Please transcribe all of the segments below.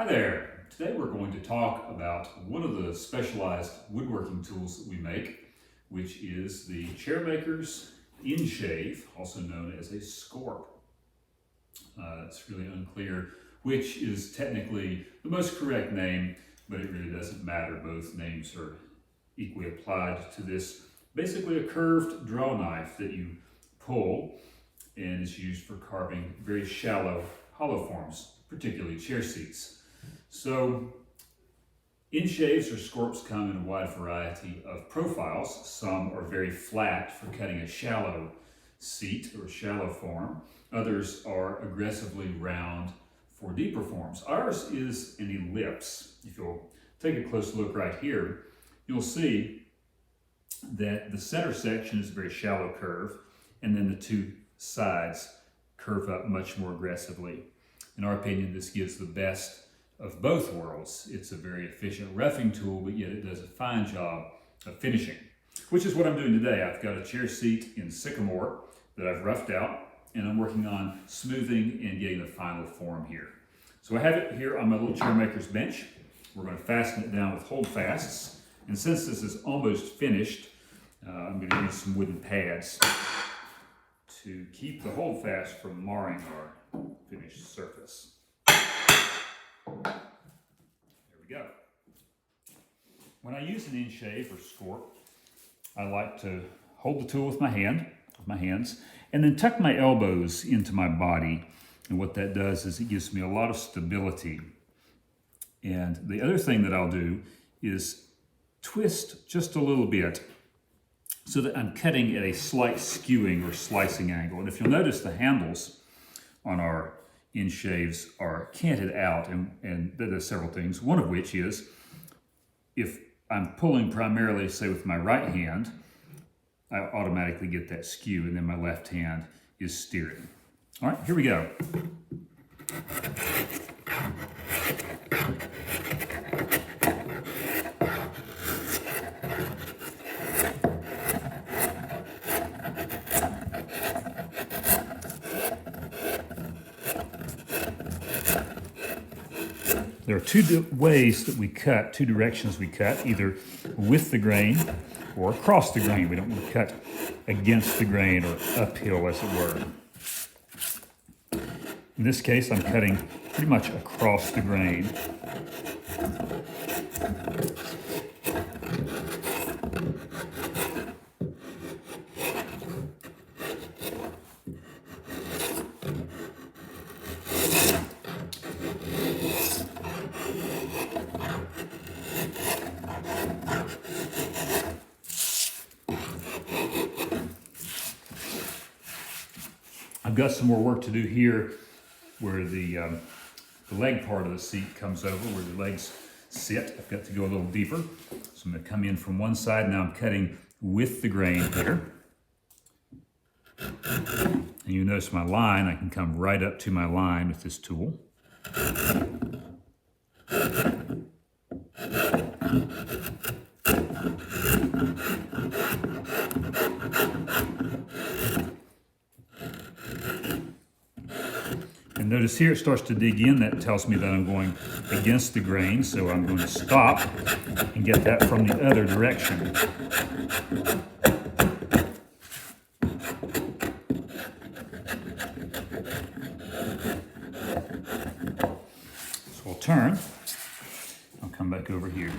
Hi there. Today we're going to talk about one of the specialized woodworking tools that we make, which is the chairmaker's Inshave, also known as a scorp. It's really unclear which is technically the most correct name, but it really doesn't matter. Both names are equally applied to this. Basically a curved draw knife that you pull and is used for carving very shallow hollow forms, particularly chair seats. So Inshaves or scorps come in a wide variety of profiles. Some are very flat for cutting a shallow seat or shallow form. Others are aggressively round for deeper forms. Ours is an ellipse. If you'll take a close look right here, you'll see that the center section is a very shallow curve, and then the two sides curve up much more aggressively. In our opinion, this gives the best of both worlds. It's a very efficient roughing tool, but yet it does a fine job of finishing, which is what I'm doing today. I've got a chair seat in sycamore that I've roughed out, and I'm working on smoothing and getting the final form here. So I have it here on my little chairmaker's bench. We're going to fasten it down with holdfasts, and since this is almost finished, I'm going to use some wooden pads to keep the holdfast from marring our finished surface. There we go. When I use an Inshave or scorp, I like to hold the tool with my hands, and then tuck my elbows into my body. And what that does is it gives me a lot of stability. And the other thing that I'll do is twist just a little bit so that I'm cutting at a slight skewing or slicing angle. And if you'll notice, the handles on our Inshaves are canted out, and that does several things. One of which is, if I'm pulling primarily, say, with my right hand, I automatically get that skew, and then my left hand is steering. All right, here we go. There are two ways that we cut, two directions we cut, either with the grain or across the grain. We don't want to cut against the grain or uphill, as it were. In this case, I'm cutting pretty much across the grain. I've got some more work to do here where the leg part of the seat comes over, where the legs sit. I've got to go a little deeper. So I'm going to come in from one side. Now I'm cutting with the grain here. And you notice my line, I can come right up to my line with this tool. And notice here it starts to dig in. That tells me that I'm going against the grain, so I'm going to stop and get that from the other direction. So I'll turn. I'll come back over here.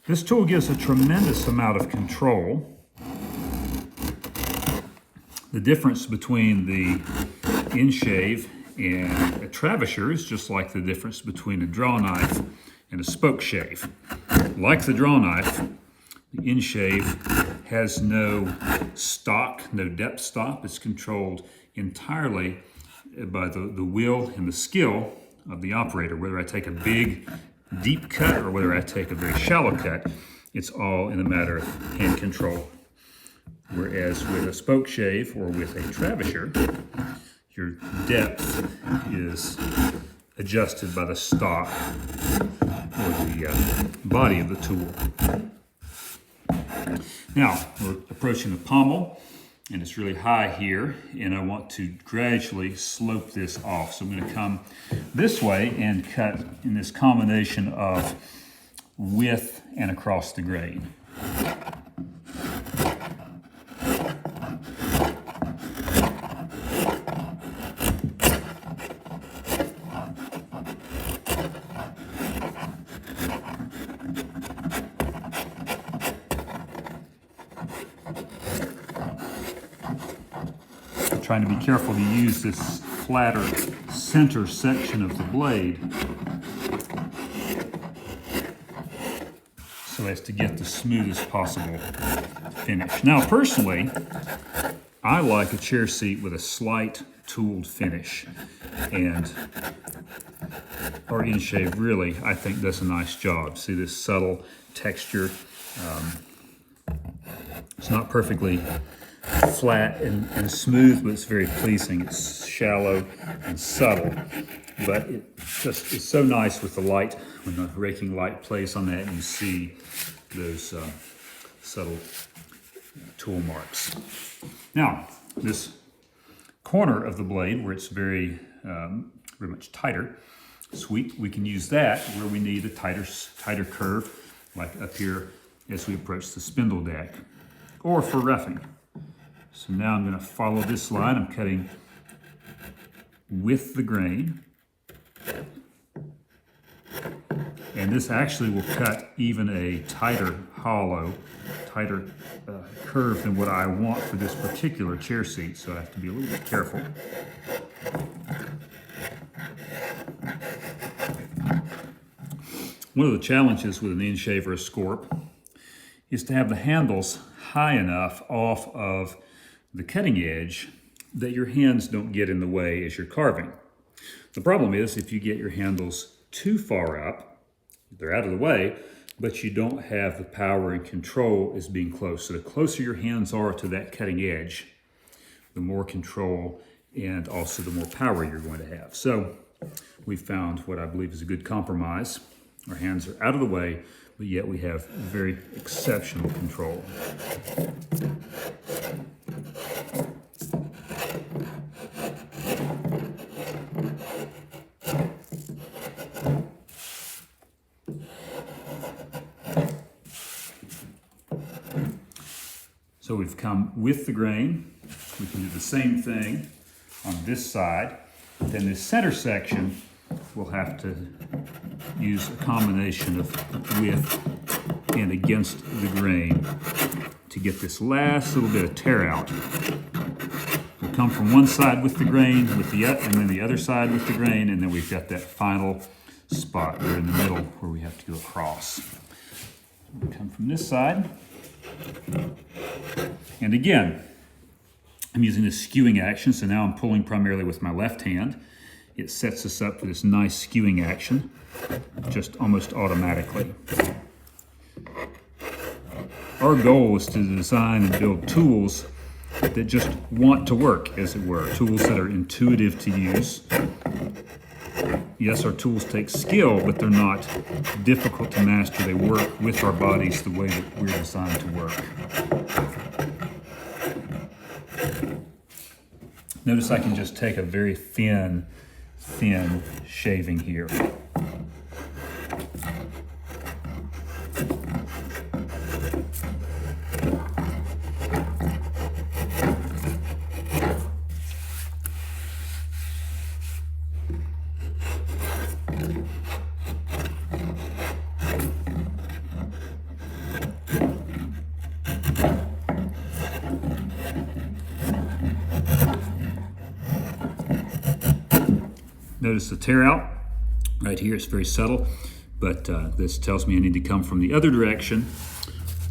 This tool gives a tremendous amount of control. The difference between the Inshave and a travisher is just like the difference between a draw knife and a spoke shave. Like the draw knife, the Inshave has no stock, no depth stop. It's controlled entirely by the will and the skill of the operator. Whether I take a big, deep cut or whether I take a very shallow cut, it's all in a matter of hand control. Whereas with a spoke shave or with a travisher, your depth is adjusted by the stock or the body of the tool. Now, we're approaching the pommel and it's really high here, and I want to gradually slope this off. So I'm going to come this way and cut in this combination of width and across the grain. Trying to be careful to use this flatter center section of the blade so as to get the smoothest possible finish. Now, personally, I like a chair seat with a slight tooled finish, and our Inshave really, I think, does a nice job. See this subtle texture? It's not perfectly flat and smooth, but it's very pleasing. It's shallow and subtle, but it just is so nice with the light. When the raking light plays on that, you see those subtle tool marks. Now, this corner of the blade where it's very much tighter, sweep, we can use that where we need a tighter curve, like up here as we approach the spindle deck, or for roughing. So now I'm going to follow this line. I'm cutting with the grain. And this actually will cut even a tighter hollow, tighter curve than what I want for this particular chair seat. So I have to be a little bit careful. One of the challenges with an Inshave or a scorp is to have the handles high enough off of the cutting edge that your hands don't get in the way as you're carving. The problem is if you get your handles too far up, they're out of the way, but you don't have the power and control as being close. So the closer your hands are to that cutting edge, the more control and also the more power you're going to have. So we found what I believe is a good compromise. Our hands are out of the way, but yet we have very exceptional control. So we've come with the grain. We can do the same thing on this side. Then this center section, we'll have to use a combination of with and against the grain to get this last little bit of tear out. We'll come from one side with the grain, and then the other side with the grain, and then we've got that final spot there in the middle where we have to go across. We'll come from this side. And again, I'm using this skewing action, so now I'm pulling primarily with my left hand. It sets us up for this nice skewing action, just almost automatically. Our goal is to design and build tools that just want to work, as it were, tools that are intuitive to use. Yes, our tools take skill, but they're not difficult to master. They work with our bodies the way that we're designed to work. Notice I can just take a very thin shaving here. Notice the tear out right here. It's very subtle, but this tells me I need to come from the other direction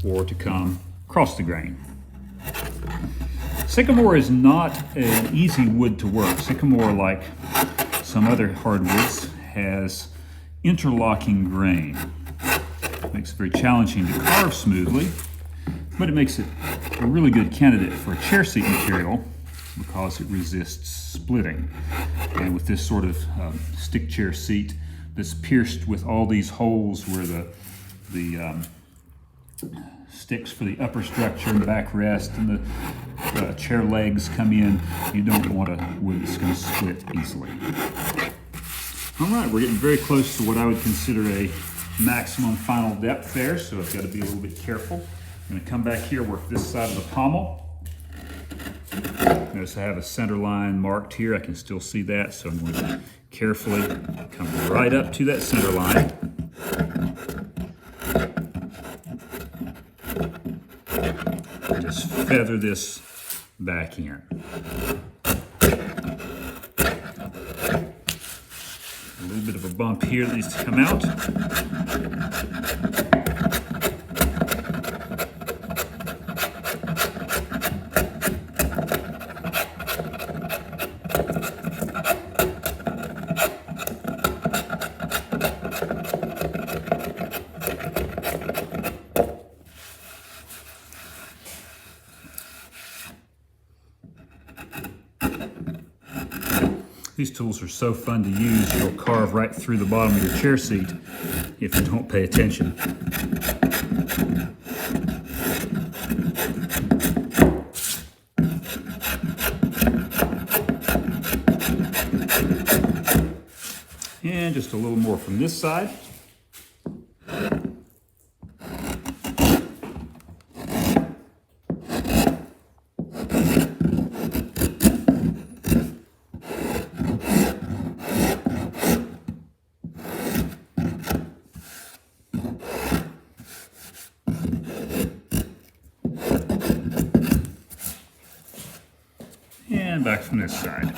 or to come across the grain. Sycamore is not an easy wood to work. Sycamore, like some other hardwoods, has interlocking grain. It makes it very challenging to carve smoothly, but it makes it a really good candidate for a chair seat material because it resists splitting. And with this sort of stick chair seat that's pierced with all these holes where the sticks for the upper structure and backrest, and the chair legs come in. You don't want a wood that's going to split easily. All right, we're getting very close to what I would consider a maximum final depth there, so I've got to be a little bit careful. I'm going to come back here, work this side of the pommel. Notice I have a center line marked here. I can still see that, so I'm going to carefully come right up to that center line. Just feather this back in. A little bit of a bump here that needs to come out. These tools are so fun to use, you'll carve right through the bottom of your chair seat if you don't pay attention. And just a little more from this side. And back from this side.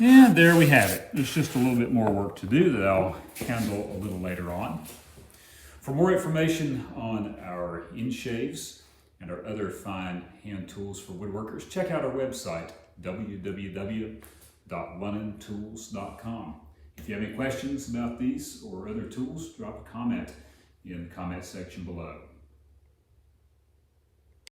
And there we have it. There's just a little bit more work to do that I'll handle a little later on. For more information on our Inshaves and our other fine hand tools for woodworkers, check out our website, www.lunentools.com. If you have any questions about these or other tools, drop a comment in the comment section below.